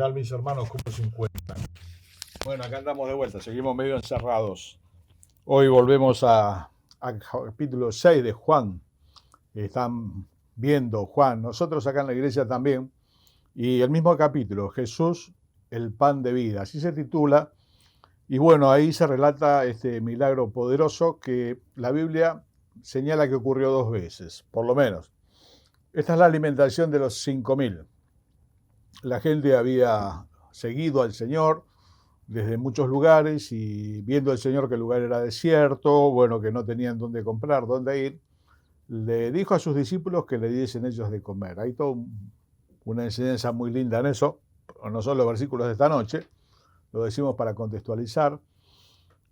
tal, mis hermanos? ¿Cómo se encuentran? Bueno, acá andamos de vuelta, seguimos medio encerrados. Hoy volvemos a capítulo 6 de Juan. Están viendo Juan, nosotros acá en la iglesia también, y el mismo capítulo, Jesús, el pan de vida, así se titula. Y bueno, ahí se relata este milagro poderoso que la Biblia señala que ocurrió 2 veces, por lo menos. Esta es la alimentación de los 5.000. La gente había seguido al Señor desde muchos lugares y viendo al Señor que el lugar era desierto, bueno, que no tenían dónde comprar, dónde ir, le dijo a sus discípulos que le diesen ellos de comer. Hay toda una enseñanza muy linda en eso, no son los versículos de esta noche, lo decimos para contextualizar.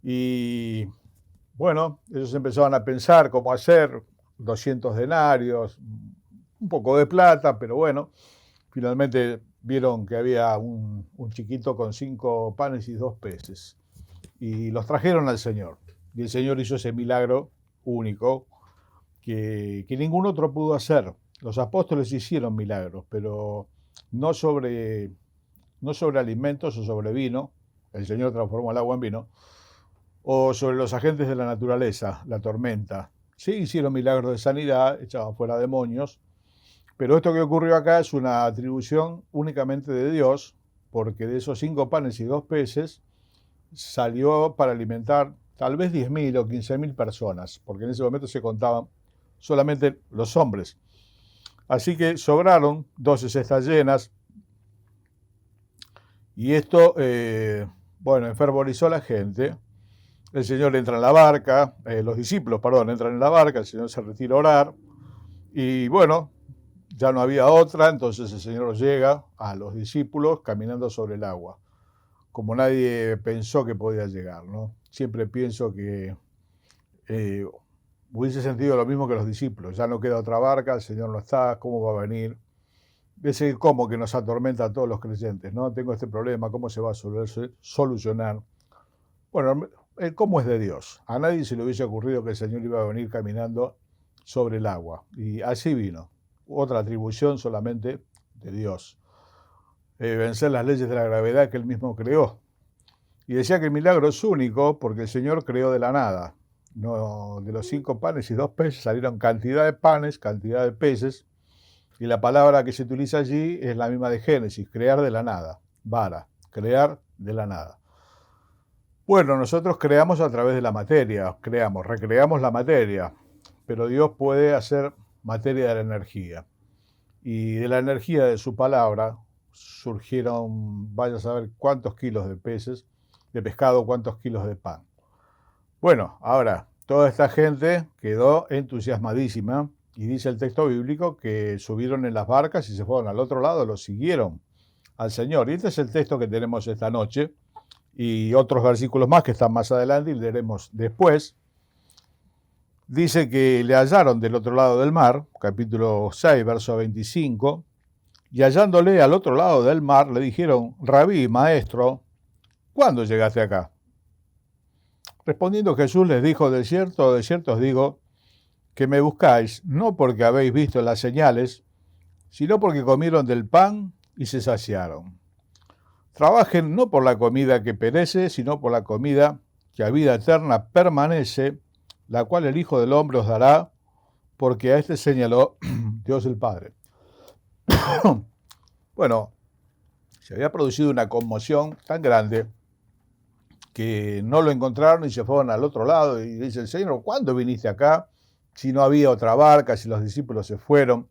Y bueno, ellos empezaban a pensar cómo hacer 200 denarios, un poco de plata, pero bueno, finalmente vieron que había un chiquito con 5 panes y 2 peces. Y los trajeron al Señor. Y el Señor hizo ese milagro único que ningún otro pudo hacer. Los apóstoles hicieron milagros, pero no sobre alimentos o sobre vino. El Señor transformó el agua en vino. O sobre los agentes de la naturaleza, la tormenta. Sí hicieron milagros de sanidad, echaban fuera demonios. Pero esto que ocurrió acá es una atribución únicamente de Dios, porque de esos 5 panes y 2 peces salió para alimentar tal vez 10.000 o 15.000 personas, porque en ese momento se contaban solamente los hombres. Así que sobraron 12 cestas llenas, y esto, enfervorizó a la gente. El Señor entra en la barca, los discípulos, entran en la barca, el Señor se retira a orar, y bueno, ya no había otra, entonces el Señor llega a los discípulos caminando sobre el agua, como nadie pensó que podía llegar, ¿no? Siempre pienso que hubiese sentido lo mismo que los discípulos. Ya no queda otra barca, el Señor no está, ¿cómo va a venir? Es el cómo que nos atormenta a todos los creyentes, ¿no? Tengo este problema, ¿cómo se va a solucionar? Bueno, el cómo es de Dios. A nadie se le hubiese ocurrido que el Señor iba a venir caminando sobre el agua, y así vino. Otra atribución solamente de Dios. Vencer las leyes de la gravedad que Él mismo creó. Y decía que el milagro es único porque el Señor creó de la nada. No, de los 5 panes y 2 peces salieron cantidad de panes, cantidad de peces, y la palabra que se utiliza allí es la misma de Génesis, crear de la nada, bara, crear de la nada. Bueno, nosotros creamos a través de la materia, recreamos la materia, pero Dios puede hacer materia de la energía. Y de la energía de su palabra surgieron, vaya a saber cuántos kilos de peces, de pescado, cuántos kilos de pan. Bueno, ahora, toda esta gente quedó entusiasmadísima y dice el texto bíblico que subieron en las barcas y se fueron al otro lado, lo siguieron al Señor. Y este es el texto que tenemos esta noche y otros versículos más que están más adelante y leeremos después. Dice que le hallaron del otro lado del mar, capítulo 6, verso 25, y hallándole al otro lado del mar le dijeron: Rabí, maestro, ¿cuándo llegaste acá? Respondiendo Jesús les dijo: de cierto os digo, que me buscáis, no porque habéis visto las señales, sino porque comieron del pan y se saciaron. Trabajen no por la comida que perece, sino por la comida que a vida eterna permanece, la cual el Hijo del Hombre os dará, porque a este señaló Dios el Padre. Bueno, se había producido una conmoción tan grande que no lo encontraron y se fueron al otro lado, y dice el Señor: ¿cuándo viniste acá? Si no había otra barca, si los discípulos se fueron.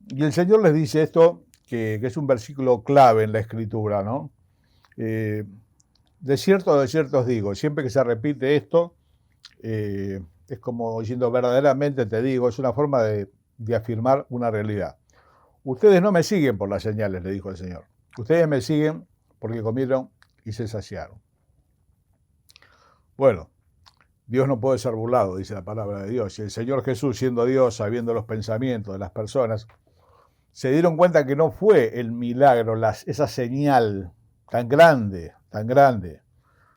Y el Señor les dice esto, que es un versículo clave en la Escritura, ¿no? De cierto os digo, siempre que se repite esto, es como diciendo verdaderamente te digo, es una forma de afirmar una realidad. Ustedes no me siguen por las señales, le dijo el Señor. Ustedes me siguen porque comieron y se saciaron. Bueno, Dios no puede ser burlado, dice la palabra de Dios. Y el Señor Jesús, siendo Dios, sabiendo los pensamientos de las personas, se dieron cuenta que no fue el milagro, esa señal tan grande, tan grande.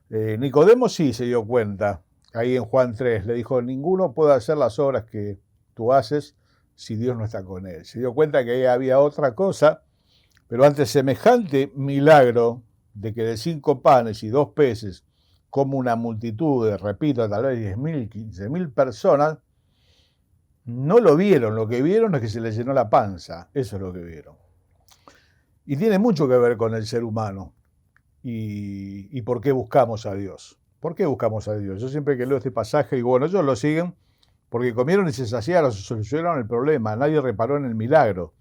Nicodemo sí se dio cuenta. Ahí en Juan 3 le dijo: ninguno puede hacer las obras que tú haces si Dios no está con él. Se dio cuenta que ahí había otra cosa Pero ante semejante milagro de que de 5 panes y 2 peces, como una multitud de, repito, tal vez 10.000, 15.000 personas, no lo vieron. Lo que vieron es que se les llenó la panza. Eso es lo que vieron. Y tiene mucho que ver con el ser humano y por qué buscamos a Dios. ¿Por qué buscamos a Dios? Yo siempre que leo este pasaje digo, bueno, ellos lo siguen porque comieron y se saciaron, se solucionaron el problema. Nadie reparó en el milagro.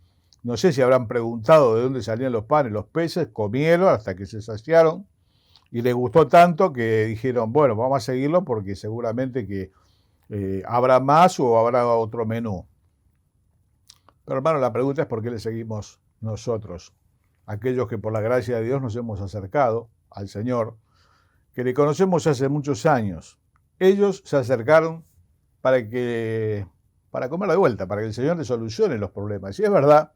No sé si habrán preguntado de dónde salían los panes, los peces, comieron hasta que se saciaron y les gustó tanto que dijeron, bueno, vamos a seguirlo porque seguramente que habrá más o habrá otro menú. Pero hermano, la pregunta es por qué le seguimos nosotros, aquellos que por la gracia de Dios nos hemos acercado al Señor, que le conocemos hace muchos años. Ellos se acercaron para comer de vuelta, para que el Señor les solucione los problemas. Y es verdad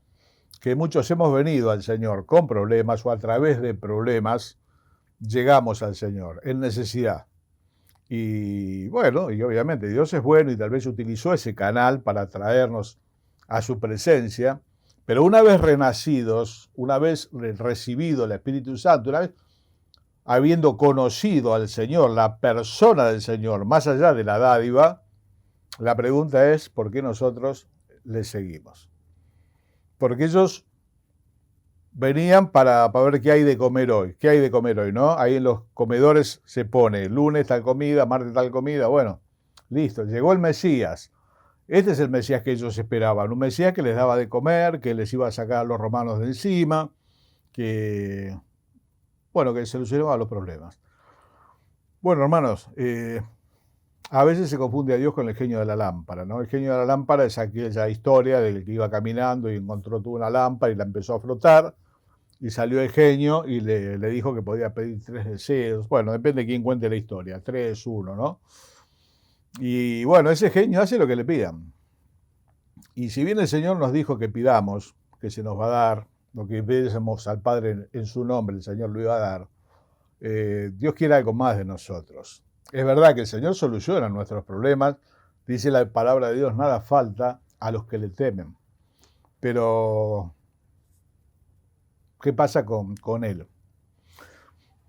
que muchos hemos venido al Señor con problemas o a través de problemas llegamos al Señor en necesidad. Y bueno, y obviamente Dios es bueno y tal vez utilizó ese canal para traernos a su presencia, pero una vez renacidos, una vez recibido el Espíritu Santo, una vez habiendo conocido al Señor, la persona del Señor, más allá de la dádiva, la pregunta es, ¿por qué nosotros le seguimos? Porque ellos venían para ver qué hay de comer hoy. ¿Qué hay de comer hoy, no? Ahí en los comedores se pone lunes tal comida, martes tal comida. Bueno, listo, llegó el Mesías. Este es el Mesías que ellos esperaban. Un Mesías que les daba de comer, que les iba a sacar a los romanos de encima, que solucionaba los problemas. Bueno, hermanos, a veces se confunde a Dios con el genio de la lámpara, ¿no? El genio de la lámpara es aquella historia del que iba caminando y encontró una lámpara y la empezó a frotar y salió el genio y le dijo que podía pedir 3 deseos. Bueno, depende de quién cuente la historia, 3, 1, ¿no? Y bueno, ese genio hace lo que le pidan. Y si bien el Señor nos dijo que pidamos, que se nos va a dar, lo que pidiésemos al Padre en su nombre, el Señor lo iba a dar, Dios quiere algo más de nosotros. Es verdad que el Señor soluciona nuestros problemas, dice la palabra de Dios, nada falta a los que le temen. Pero, ¿qué pasa con Él?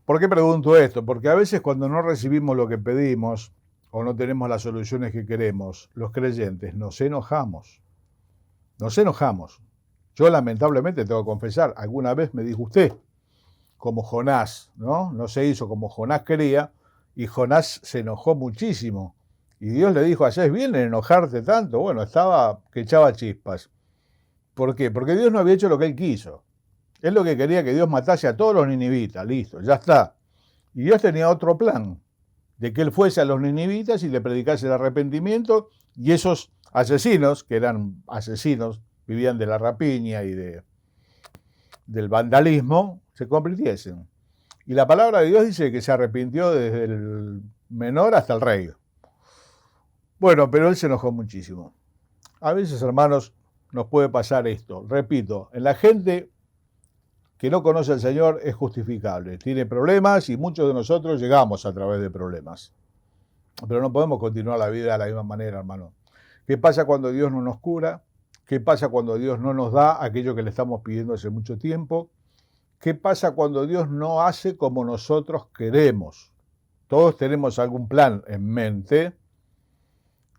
¿Por qué pregunto esto? Porque a veces cuando no recibimos lo que pedimos o no tenemos las soluciones que queremos, los creyentes nos enojamos. Nos enojamos. Yo lamentablemente tengo que confesar, alguna vez me dijo usted, como Jonás, ¿no? No se hizo como Jonás quería, y Jonás se enojó muchísimo. Y Dios le dijo, ¿hacés bien en enojarte tanto? Bueno, estaba que echaba chispas. ¿Por qué? Porque Dios no había hecho lo que él quiso. Él lo que quería que Dios matase a todos los ninivitas, listo, ya está. Y Dios tenía otro plan, de que él fuese a los ninivitas y le predicase el arrepentimiento, y esos asesinos, que eran asesinos, vivían de la rapiña y del vandalismo, se convirtiesen. Y la palabra de Dios dice que se arrepintió desde el menor hasta el rey. Bueno, pero él se enojó muchísimo. A veces, hermanos, nos puede pasar esto. Repito, en la gente que no conoce al Señor es justificable. Tiene problemas y muchos de nosotros llegamos a través de problemas. Pero no podemos continuar la vida de la misma manera, hermano. ¿Qué pasa cuando Dios no nos cura? ¿Qué pasa cuando Dios no nos da aquello que le estamos pidiendo hace mucho tiempo? ¿Qué pasa cuando Dios no hace como nosotros queremos? Todos tenemos algún plan en mente.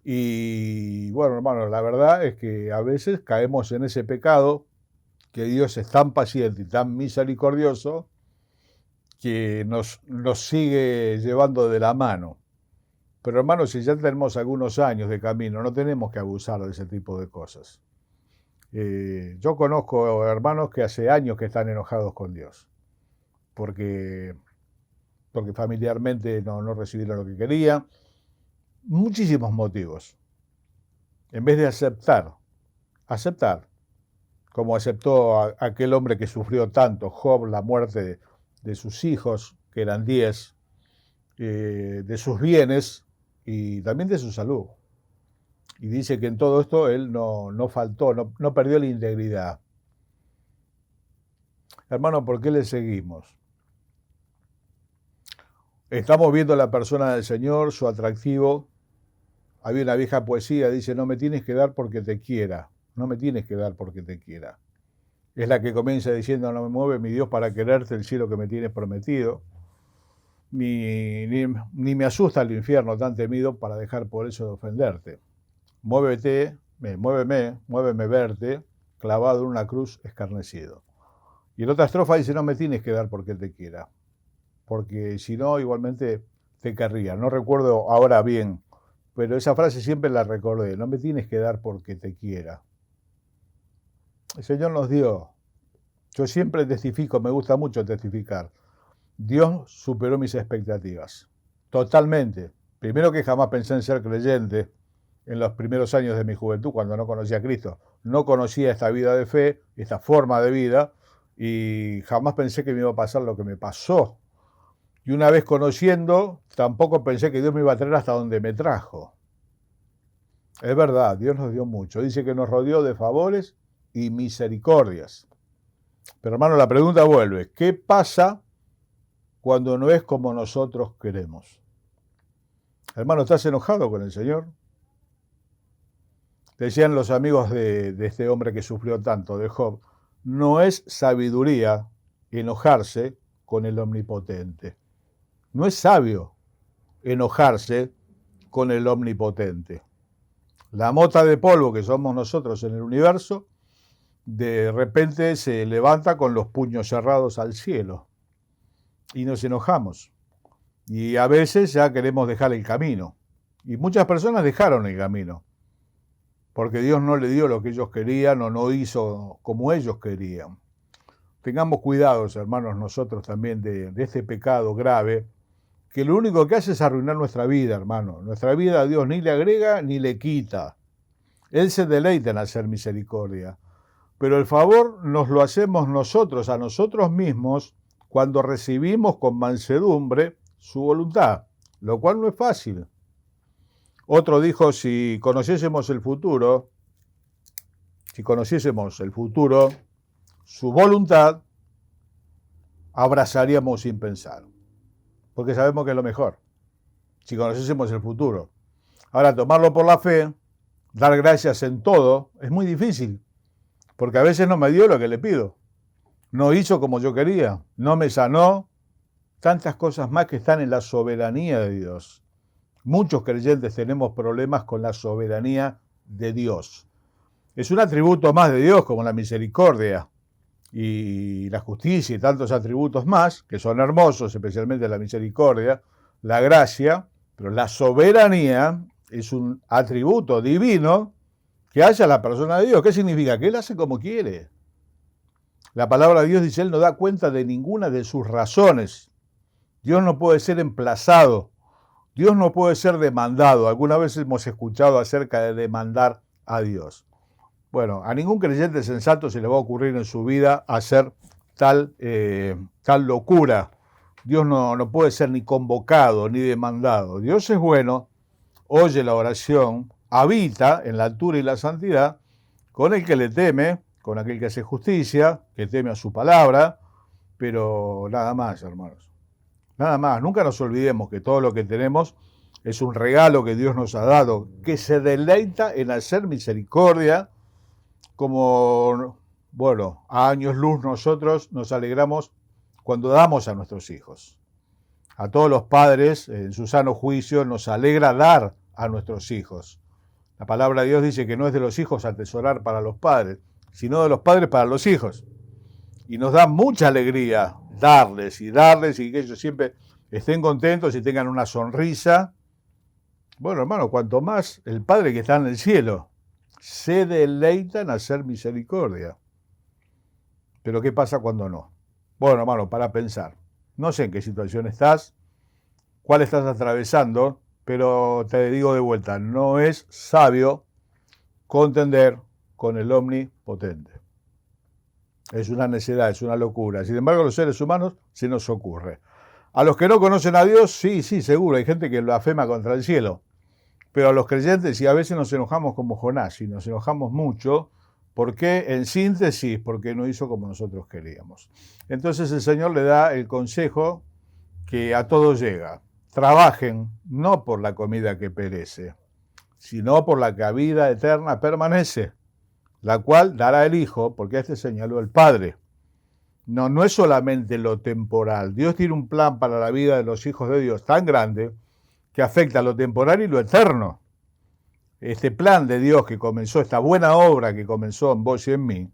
Y bueno, hermano, la verdad es que a veces caemos en ese pecado, que Dios es tan paciente y tan misericordioso que nos sigue llevando de la mano. Pero hermano, si ya tenemos algunos años de camino, no tenemos que abusar de ese tipo de cosas. Yo conozco hermanos que hace años que están enojados con Dios, porque familiarmente no recibieron lo que querían. Muchísimos motivos. En vez de aceptar, como aceptó aquel hombre que sufrió tanto, Job, la muerte de sus hijos, que eran 10, de sus bienes y también de su salud. Y dice que en todo esto él no faltó, no perdió la integridad. Hermano, ¿por qué le seguimos? Estamos viendo la persona del Señor, su atractivo. Había una vieja poesía, dice, no me tienes que dar porque te quiera. No me tienes que dar porque te quiera. Es la que comienza diciendo, no me mueve mi Dios para quererte el cielo que me tienes prometido. Ni me asusta el infierno tan temido para dejar por eso de ofenderte. Muéveme verte, clavado en una cruz escarnecido. Y en otra estrofa dice, no me tienes que dar porque te quiera, porque si no, igualmente te querría. No recuerdo ahora bien, pero esa frase siempre la recordé, no me tienes que dar porque te quiera. El Señor nos dio. Yo siempre testifico, me gusta mucho testificar. Dios superó mis expectativas, totalmente. Primero que jamás pensé en ser creyente en los primeros años de mi juventud, cuando no conocía a Cristo. No conocía esta vida de fe, esta forma de vida, y jamás pensé que me iba a pasar lo que me pasó. Y una vez conociendo, tampoco pensé que Dios me iba a traer hasta donde me trajo. Es verdad, Dios nos dio mucho. Dice que nos rodeó de favores y misericordias. Pero hermano, la pregunta vuelve, ¿qué pasa cuando no es como nosotros queremos? Hermano, ¿estás enojado con el Señor? Decían los amigos de este hombre que sufrió tanto, de Job, no es sabiduría enojarse con el Omnipotente. No es sabio enojarse con el Omnipotente. La mota de polvo que somos nosotros en el universo, de repente se levanta con los puños cerrados al cielo y nos enojamos. Y a veces ya queremos dejar el camino. Y muchas personas dejaron el camino, porque Dios no le dio lo que ellos querían o no hizo como ellos querían. Tengamos cuidados, hermanos, nosotros también de este pecado grave, que lo único que hace es arruinar nuestra vida, hermano. Nuestra vida a Dios ni le agrega ni le quita. Él se deleita en hacer misericordia. Pero el favor nos lo hacemos nosotros, a nosotros mismos, cuando recibimos con mansedumbre su voluntad, lo cual no es fácil. Otro dijo, si conociésemos el futuro, su voluntad, abrazaríamos sin pensar, porque sabemos que es lo mejor, si conociésemos el futuro. Ahora, tomarlo por la fe, dar gracias en todo, es muy difícil, porque a veces no me dio lo que le pido, no hizo como yo quería, no me sanó, tantas cosas más que están en la soberanía de Dios. Muchos creyentes tenemos problemas con la soberanía de Dios. Es un atributo más de Dios, como la misericordia y la justicia y tantos atributos más, que son hermosos, especialmente la misericordia, la gracia, pero la soberanía es un atributo divino que haya la persona de Dios. ¿Qué significa? Que Él hace como quiere. La palabra de Dios dice, Él no da cuenta de ninguna de sus razones. Dios no puede ser emplazado. Dios no puede ser demandado. Alguna vez hemos escuchado acerca de demandar a Dios. Bueno, a ningún creyente sensato se le va a ocurrir en su vida hacer tal locura. Dios no puede ser ni convocado ni demandado. Dios es bueno, oye la oración, habita en la altura y la santidad con el que le teme, con aquel que hace justicia, que teme a su palabra, pero nada más, hermanos. Nada más, nunca nos olvidemos que todo lo que tenemos es un regalo que Dios nos ha dado, que se deleita en hacer misericordia, como, bueno, a años luz nosotros nos alegramos cuando damos a nuestros hijos. A todos los padres, en su sano juicio, nos alegra dar a nuestros hijos. La palabra de Dios dice que no es de los hijos atesorar para los padres, sino de los padres para los hijos. Y nos da mucha alegría darles y que ellos siempre estén contentos y tengan una sonrisa. Bueno, hermano, cuanto más el Padre que está en el cielo se deleita en hacer misericordia. Pero ¿qué pasa cuando no? Bueno, hermano, para pensar. No sé en qué situación estás, cuál estás atravesando, pero te digo de vuelta, no es sabio contender con el Omnipotente. Es una necedad, es una locura. Sin embargo, a los seres humanos se nos ocurre. A los que no conocen a Dios, sí, seguro, hay gente que blasfema contra el cielo. Pero a los creyentes, y a veces nos enojamos como Jonás, y nos enojamos mucho, ¿por qué? En síntesis, porque no hizo como nosotros queríamos. Entonces el Señor le da el consejo que a todos llega. Trabajen no por la comida que perece, sino por la que a vida eterna permanece, la cual dará el Hijo, porque a este señaló el Padre. No, no es solamente lo temporal. Dios tiene un plan para la vida de los hijos de Dios tan grande que afecta a lo temporal y lo eterno. Este plan de Dios que comenzó, esta buena obra que comenzó en vos y en mí,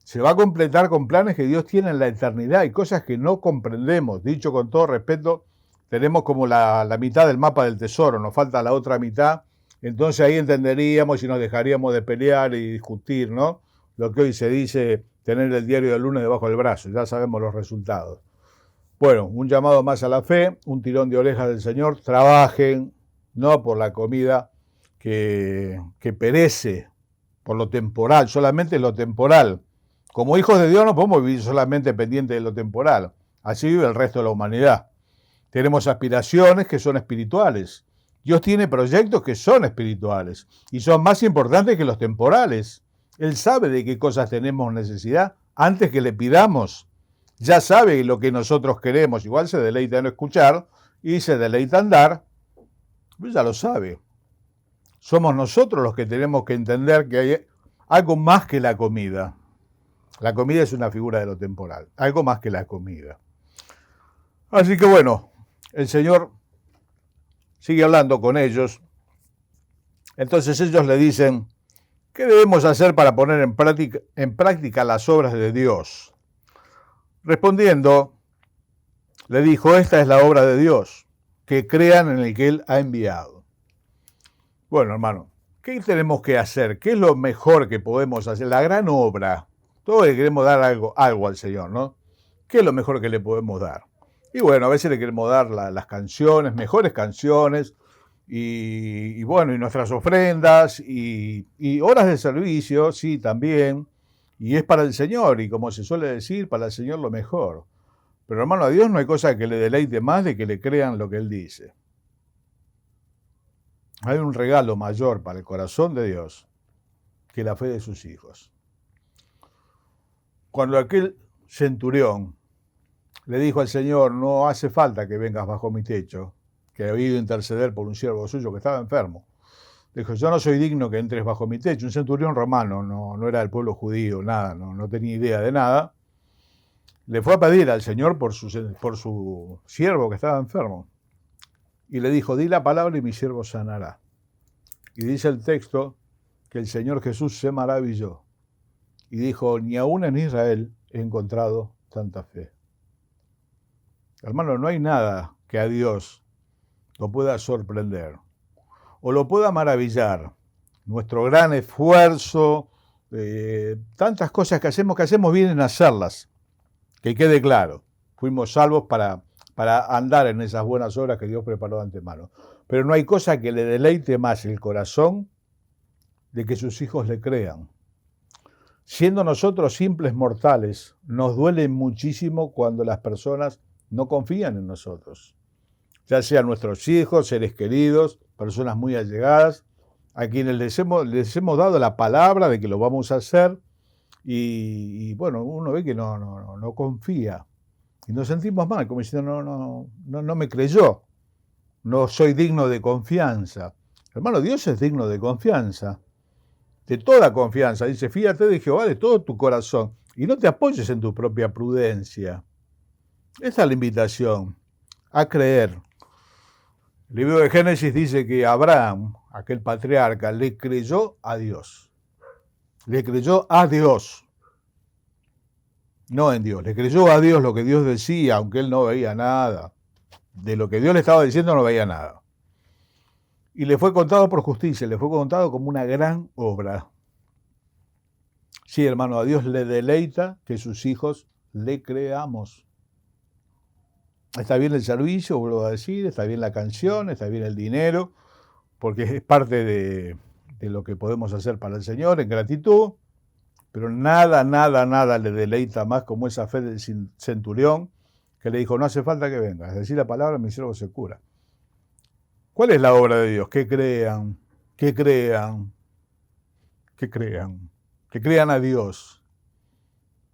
se va a completar con planes que Dios tiene en la eternidad y cosas que no comprendemos. Dicho con todo respeto, tenemos como la mitad del mapa del tesoro, nos falta la otra mitad, entonces ahí entenderíamos y nos dejaríamos de pelear y discutir, ¿no? Lo que hoy se dice tener el diario del lunes debajo del brazo, ya sabemos los resultados. Bueno, un llamado más a la fe, un tirón de orejas del Señor, trabajen, no por la comida que perece, por lo temporal, solamente lo temporal. Como hijos de Dios no podemos vivir solamente pendientes de lo temporal, así vive el resto de la humanidad. Tenemos aspiraciones que son espirituales. Dios tiene proyectos que son espirituales y son más importantes que los temporales. Él sabe de qué cosas tenemos necesidad antes que le pidamos. Ya sabe lo que nosotros queremos. Igual se deleita en escuchar y se deleita en dar. Pues ya lo sabe. Somos nosotros los que tenemos que entender que hay algo más que la comida. La comida es una figura de lo temporal. Algo más que la comida. Así que bueno, el Señor sigue hablando con ellos. Entonces ellos le dicen, ¿qué debemos hacer para poner en práctica las obras de Dios? Respondiendo, le dijo, esta es la obra de Dios, que crean en el que Él ha enviado. Bueno, hermano, ¿qué tenemos que hacer? ¿Qué es lo mejor que podemos hacer? La gran obra. Todos le queremos dar algo al Señor, ¿no? ¿Qué es lo mejor que le podemos dar? Y bueno, a veces le queremos dar las canciones, mejores canciones, y bueno, y nuestras ofrendas, y horas de servicio, sí, también. Y es para el Señor, y como se suele decir, para el Señor lo mejor. Pero hermano, a Dios no hay cosa que le deleite más de que le crean lo que Él dice. Hay un regalo mayor para el corazón de Dios que la fe de sus hijos. Cuando aquel centurión le dijo al Señor, no hace falta que vengas bajo mi techo, que había ido a interceder por un siervo suyo que estaba enfermo. Dijo, yo no soy digno que entres bajo mi techo. Un centurión romano, no era del pueblo judío, nada, no tenía idea de nada. Le fue a pedir al Señor por su siervo que estaba enfermo. Y le dijo, di la palabra y mi siervo sanará. Y dice el texto que el Señor Jesús se maravilló. Y dijo, ni aún en Israel he encontrado tanta fe. Hermano, no hay nada que a Dios lo pueda sorprender o lo pueda maravillar. Nuestro gran esfuerzo, tantas cosas que hacemos bien en hacerlas. Que quede claro, fuimos salvos para andar en esas buenas obras que Dios preparó de antemano. Pero no hay cosa que le deleite más el corazón de que sus hijos le crean. Siendo nosotros simples mortales, nos duele muchísimo cuando las personas no confían en nosotros. Ya sean nuestros hijos, seres queridos, personas muy allegadas, a quienes les hemos dado la palabra de que lo vamos a hacer, y bueno, uno ve que no confía. Y nos sentimos mal, como diciendo, no me creyó, no soy digno de confianza. Hermano, Dios es digno de confianza, de toda confianza. Dice, fíjate de Jehová de todo tu corazón y no te apoyes en tu propia prudencia. Esa es la invitación, a creer. El libro de Génesis dice que Abraham, aquel patriarca, le creyó a Dios. Le creyó a Dios. No en Dios. Le creyó a Dios lo que Dios decía, aunque él no veía nada. De lo que Dios le estaba diciendo no veía nada. Y le fue contado por justicia, le fue contado como una gran obra. Sí, hermano, a Dios le deleita que sus hijos le creamos. Está bien el servicio, vuelvo a decir, está bien la canción, está bien el dinero, porque es parte de lo que podemos hacer para el Señor en gratitud, pero nada le deleita más como esa fe del centurión que le dijo, no hace falta que vengas, decir la palabra, mi siervo se cura. ¿Cuál es la obra de Dios? Que crean a Dios,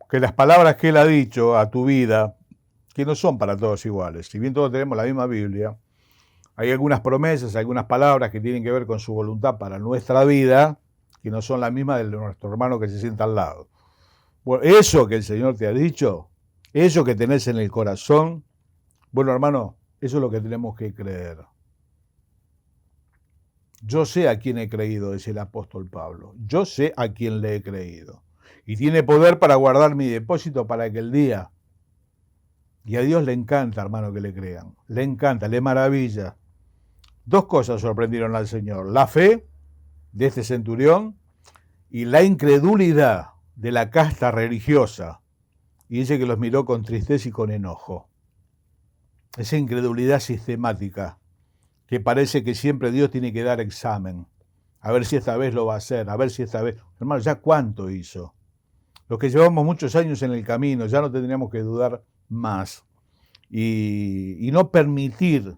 que las palabras que Él ha dicho a tu vida, que no son para todos iguales, si bien todos tenemos la misma Biblia, hay algunas promesas, algunas palabras que tienen que ver con su voluntad para nuestra vida, que no son las mismas de nuestro hermano que se sienta al lado. Bueno, eso que el Señor te ha dicho, eso que tenés en el corazón, bueno, hermano, eso es lo que tenemos que creer. Yo sé a quién he creído, dice el apóstol Pablo. Yo sé a quién le he creído. Y tiene poder para guardar mi depósito para aquel día. Y a Dios le encanta, hermano, que le crean. Le encanta, le maravilla. Dos cosas sorprendieron al Señor. La fe de este centurión y la incredulidad de la casta religiosa. Y dice que los miró con tristeza y con enojo. Esa incredulidad sistemática, que parece que siempre Dios tiene que dar examen. A ver si esta vez lo va a hacer, a ver si esta vez... Hermano, ¿ya cuánto hizo? Los que llevamos muchos años en el camino, ya no tendríamos que dudar más. Y no permitir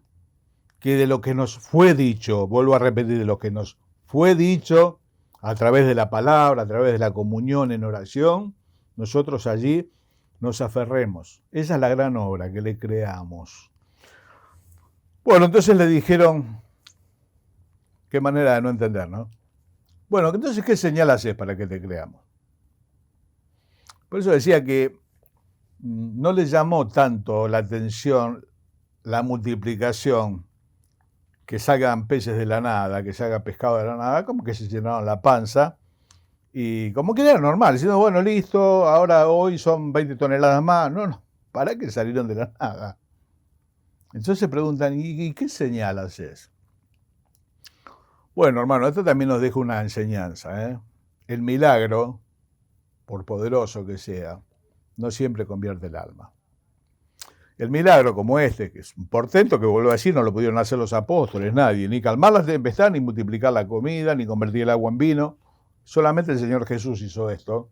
que de lo que nos fue dicho, vuelvo a repetir, de lo que nos fue dicho a través de la palabra, a través de la comunión en oración, nosotros allí nos aferremos. Esa es la gran obra, que le creamos. Bueno, entonces le dijeron, qué manera de no entender, ¿no? Bueno, entonces, ¿qué señal haces para que te creamos? Por eso decía que no le llamó tanto la atención la multiplicación, que salgan peces de la nada, que salga pescado de la nada, como que se llenaron la panza, y como que era normal, diciendo, bueno, listo, ahora hoy son 20 toneladas más. No, ¿para qué salieron de la nada? Entonces se preguntan, ¿y qué señal haces? Bueno, hermano, esto también nos deja una enseñanza, ¿eh? El milagro, por poderoso que sea, no siempre convierte el alma. El milagro como este, que es un portento, que vuelvo a decir, no lo pudieron hacer los apóstoles, nadie, ni calmar la tempestad, ni multiplicar la comida, ni convertir el agua en vino. Solamente el Señor Jesús hizo esto.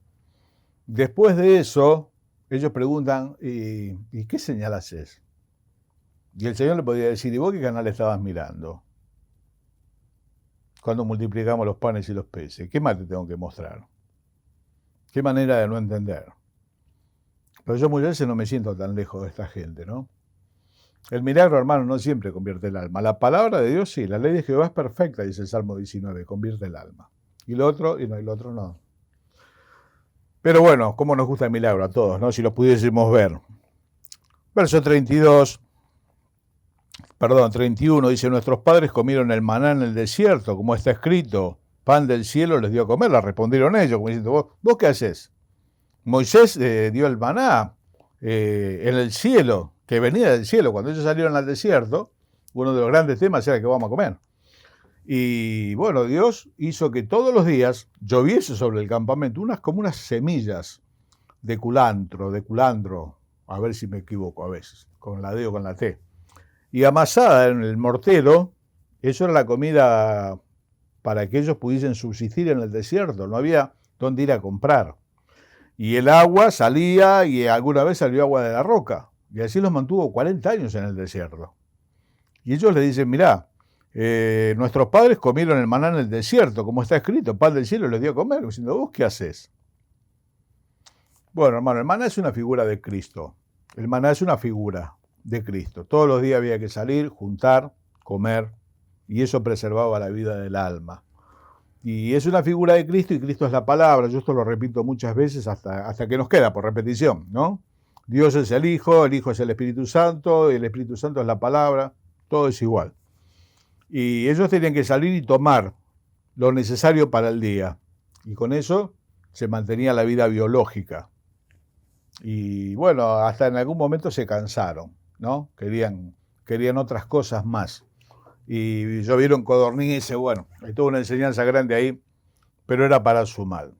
Después de eso, ellos preguntan, ¿y qué señal haces? Y el Señor le podía decir, ¿y vos qué canal estabas mirando? Cuando multiplicamos los panes y los peces, ¿qué más te tengo que mostrar? ¿Qué manera de no entender? Pero yo muchas veces no me siento tan lejos de esta gente, ¿no? El milagro, hermano, no siempre convierte el alma. La palabra de Dios sí, la ley de Jehová es perfecta, dice el Salmo 19, convierte el alma. Y lo otro no. Pero bueno, cómo nos gusta el milagro a todos, ¿no? Si lo pudiésemos ver. Verso 31, dice, nuestros padres comieron el maná en el desierto, como está escrito, pan del cielo les dio a comer. Le respondieron ellos, como diciendo, ¿vos qué haces? Moisés dio el maná en el cielo, que venía del cielo. Cuando ellos salieron al desierto, uno de los grandes temas era que vamos a comer. Y bueno, Dios hizo que todos los días lloviese sobre el campamento como unas semillas de culandro, a ver si me equivoco a veces, con la D o con la T. Y amasada en el mortero, eso era la comida para que ellos pudiesen subsistir en el desierto. No había dónde ir a comprar. Y el agua salía, y alguna vez salió agua de la roca. Y así los mantuvo 40 años en el desierto. Y ellos le dicen, mirá, nuestros padres comieron el maná en el desierto, como está escrito, pan del cielo les dio a comer. Diciendo, ¿vos qué haces? Bueno, hermano, el maná es una figura de Cristo. El maná es una figura de Cristo. Todos los días había que salir, juntar, comer, y eso preservaba la vida del alma. Y es una figura de Cristo, y Cristo es la palabra. Yo esto lo repito muchas veces hasta que nos queda por repetición, ¿no? Dios es el Hijo es el Espíritu Santo, y el Espíritu Santo es la palabra, todo es igual. Y ellos tenían que salir y tomar lo necesario para el día. Y con eso se mantenía la vida biológica. Y bueno, hasta en algún momento se cansaron, ¿no? Querían otras cosas más. Y llovieron codornices, bueno, hay toda una enseñanza grande ahí, pero era para su mal.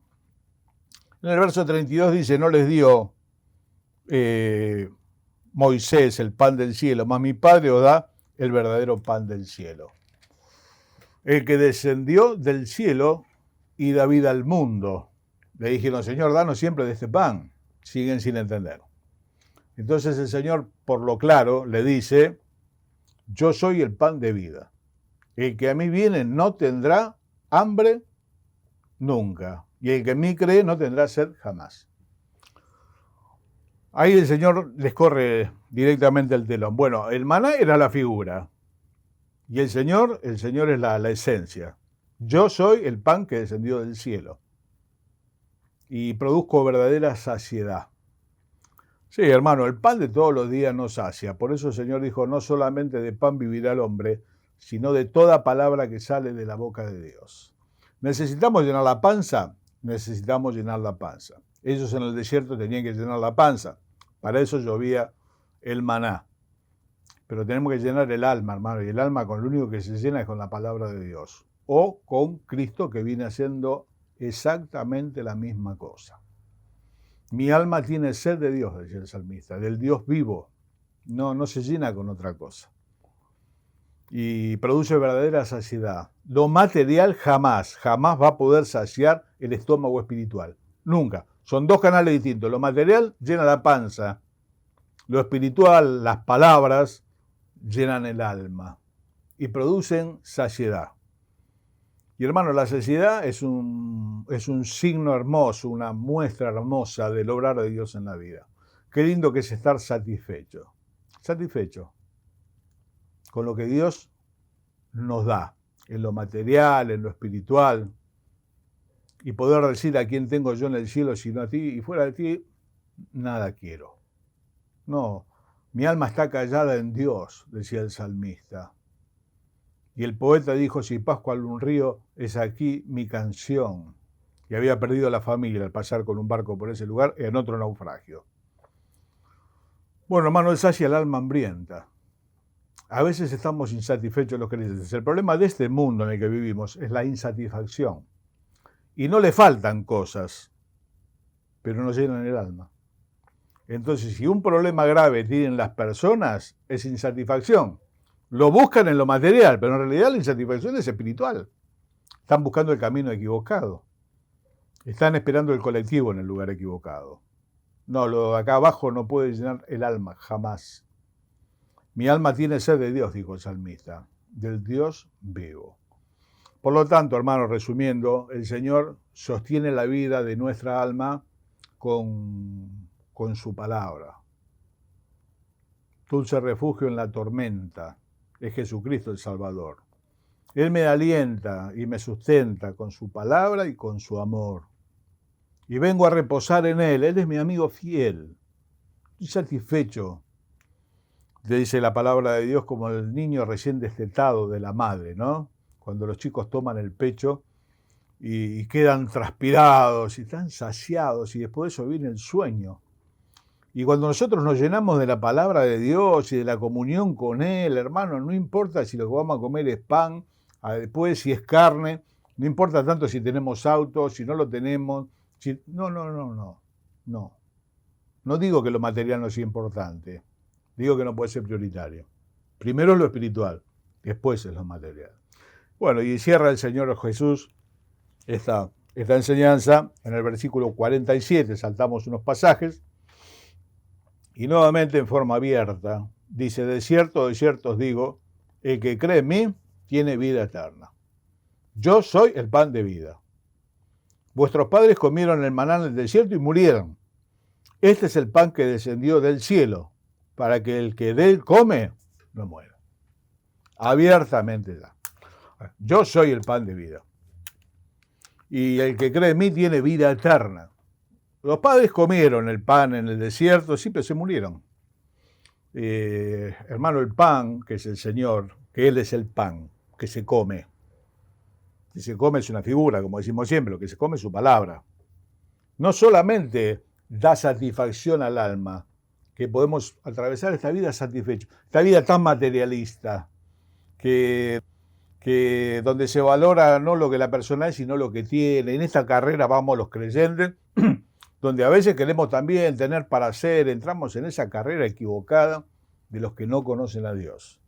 En el verso 32 dice, no les dio Moisés el pan del cielo, mas mi Padre os da el verdadero pan del cielo. El que descendió del cielo y da vida al mundo. Le dijeron, Señor, danos siempre de este pan. Siguen sin entender. Entonces el Señor, por lo claro, le dice, yo soy el pan de vida. El que a mí viene no tendrá hambre nunca. Y el que en mí cree no tendrá sed jamás. Ahí el Señor les corre directamente el telón. Bueno, el maná era la figura. Y el Señor es la esencia. Yo soy el pan que descendió del cielo y produzco verdadera saciedad. Sí, hermano, el pan de todos los días no sacia. Por eso el Señor dijo, no solamente de pan vivirá el hombre, sino de toda palabra que sale de la boca de Dios. ¿Necesitamos llenar la panza? Necesitamos llenar la panza. Ellos en el desierto tenían que llenar la panza. Para eso llovía el maná. Pero tenemos que llenar el alma, hermano. Y el alma con lo único que se llena es con la palabra de Dios. O con Cristo, que viene haciendo exactamente la misma cosa. Mi alma tiene sed de Dios, decía el salmista, del Dios vivo. No se llena con otra cosa. Y produce verdadera saciedad. Lo material jamás va a poder saciar el estómago espiritual. Nunca. Son dos canales distintos. Lo material llena la panza. Lo espiritual, las palabras, llenan el alma y producen saciedad. Y hermano, la saciedad es un signo hermoso, una muestra hermosa del obrar de Dios en la vida. Qué lindo que es estar satisfecho con lo que Dios nos da, en lo material, en lo espiritual, y poder decir a quién tengo yo en el cielo sino a ti, y fuera de ti, nada quiero. No, mi alma está callada en Dios, decía el salmista. Y el poeta dijo, si paso algún río, es aquí mi canción. Y había perdido la familia al pasar con un barco por ese lugar en otro naufragio. Bueno, hermano, él sacia el alma hambrienta. A veces estamos insatisfechos los creyentes. El problema de este mundo en el que vivimos es la insatisfacción. Y no le faltan cosas, pero no llenan el alma. Entonces, si un problema grave tienen las personas, es insatisfacción. Lo buscan en lo material, pero en realidad la insatisfacción es espiritual. Están buscando el camino equivocado. Están esperando el colectivo en el lugar equivocado. No, lo de acá abajo no puede llenar el alma, jamás. Mi alma tiene sed de Dios, dijo el salmista, del Dios vivo. Por lo tanto, hermanos, resumiendo, el Señor sostiene la vida de nuestra alma con su palabra. Dulce refugio en la tormenta. Es Jesucristo el Salvador. Él me alienta y me sustenta con su palabra y con su amor. Y vengo a reposar en Él. Él es mi amigo fiel. Estoy satisfecho, le dice la palabra de Dios, como el niño recién destetado de la madre, ¿no? Cuando los chicos toman el pecho y quedan transpirados y están saciados y después de eso viene el sueño. Y cuando nosotros nos llenamos de la palabra de Dios y de la comunión con Él, hermano, no importa si lo que vamos a comer es pan, después si es carne, no importa tanto si tenemos auto, si no lo tenemos. No. No digo que lo material no sea importante, digo que no puede ser prioritario. Primero es lo espiritual, después es lo material. Bueno, y cierra el Señor Jesús esta enseñanza en el versículo 47, saltamos unos pasajes. Y nuevamente en forma abierta, dice, de cierto os digo, el que cree en mí tiene vida eterna. Yo soy el pan de vida. Vuestros padres comieron el maná en el desierto y murieron. Este es el pan que descendió del cielo, para que el que de él come no muera. Abiertamente ya. Yo soy el pan de vida. Y el que cree en mí tiene vida eterna. Los padres comieron el pan en el desierto, sí, pero se murieron. Hermano, el pan, que es el Señor, que Él es el pan, que se come. Que se come es una figura, como decimos siempre, lo que se come es su palabra. No solamente da satisfacción al alma, que podemos atravesar esta vida satisfechos, esta vida tan materialista, que donde se valora no lo que la persona es, sino lo que tiene. En esta carrera vamos los creyentes, donde a veces queremos también tener para hacer, entramos en esa carrera equivocada de los que no conocen a Dios.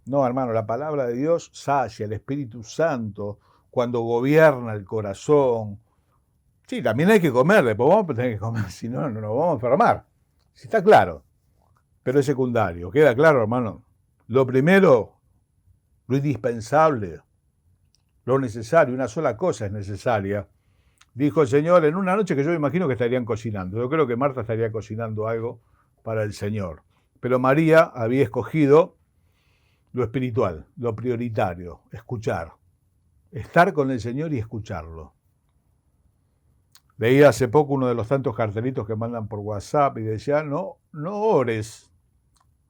No, hermano, la palabra de Dios sacia, el Espíritu Santo, cuando gobierna el corazón. Sí, también hay que comer, después vamos a tener que comer, si no, no nos vamos a enfermar. Sí, está claro, pero es secundario. ¿Queda claro, hermano? Lo primero, lo indispensable, lo necesario, una sola cosa es necesaria. Dijo el Señor en una noche que yo me imagino que estarían cocinando. Yo creo que Marta estaría cocinando algo para el Señor. Pero María había escogido lo espiritual, lo prioritario, escuchar. estar con el Señor y escucharlo. Leí hace poco uno de los tantos cartelitos que mandan por WhatsApp y decía, no ores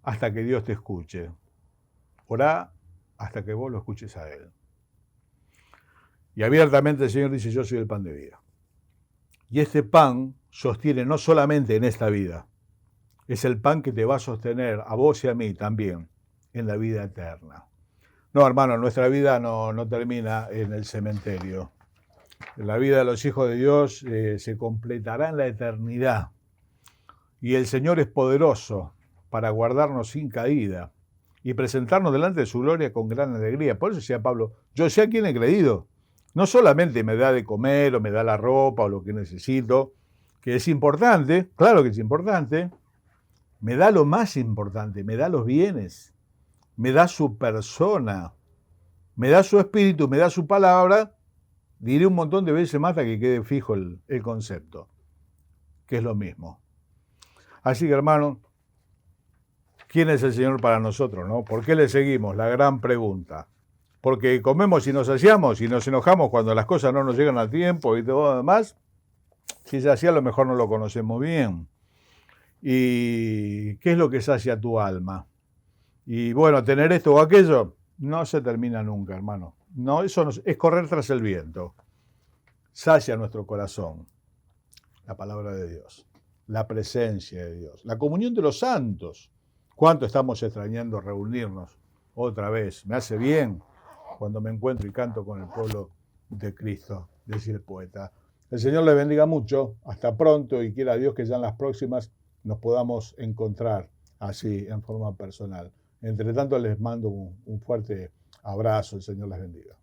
hasta que Dios te escuche. Orá hasta que vos lo escuches a Él. Y abiertamente el Señor dice, yo soy el pan de vida. Y este pan sostiene no solamente en esta vida, es el pan que te va a sostener a vos y a mí también en la vida eterna. No, hermano, nuestra vida no termina en el cementerio. La vida de los hijos de Dios se completará en la eternidad. Y el Señor es poderoso para guardarnos sin caída y presentarnos delante de su gloria con gran alegría. Por eso decía Pablo, yo sé a quién he creído. No solamente me da de comer o me da la ropa o lo que necesito, que es importante, claro que es importante, me da lo más importante, me da los bienes, me da su persona, me da su espíritu, me da su palabra. Diré un montón de veces más hasta que quede fijo el concepto, que es lo mismo. Así que, hermano, ¿quién es el Señor para nosotros, no? ¿Por qué le seguimos? La gran pregunta. Porque comemos y nos saciamos y nos enojamos cuando las cosas no nos llegan a tiempo y todo lo demás. Si sacia, a lo mejor no lo conocemos bien. ¿Y qué es lo que sacia tu alma? Y bueno, tener esto o aquello no se termina nunca, hermano. No, eso es correr tras el viento. Sacia nuestro corazón la palabra de Dios, la presencia de Dios, la comunión de los santos. ¿Cuánto estamos extrañando reunirnos otra vez? Me hace bien cuando me encuentro y canto con el pueblo de Cristo, decía el poeta. El Señor le bendiga mucho. Hasta pronto y quiera Dios que ya en las próximas nos podamos encontrar así en forma personal. Entre tanto les mando un fuerte abrazo. El Señor les bendiga.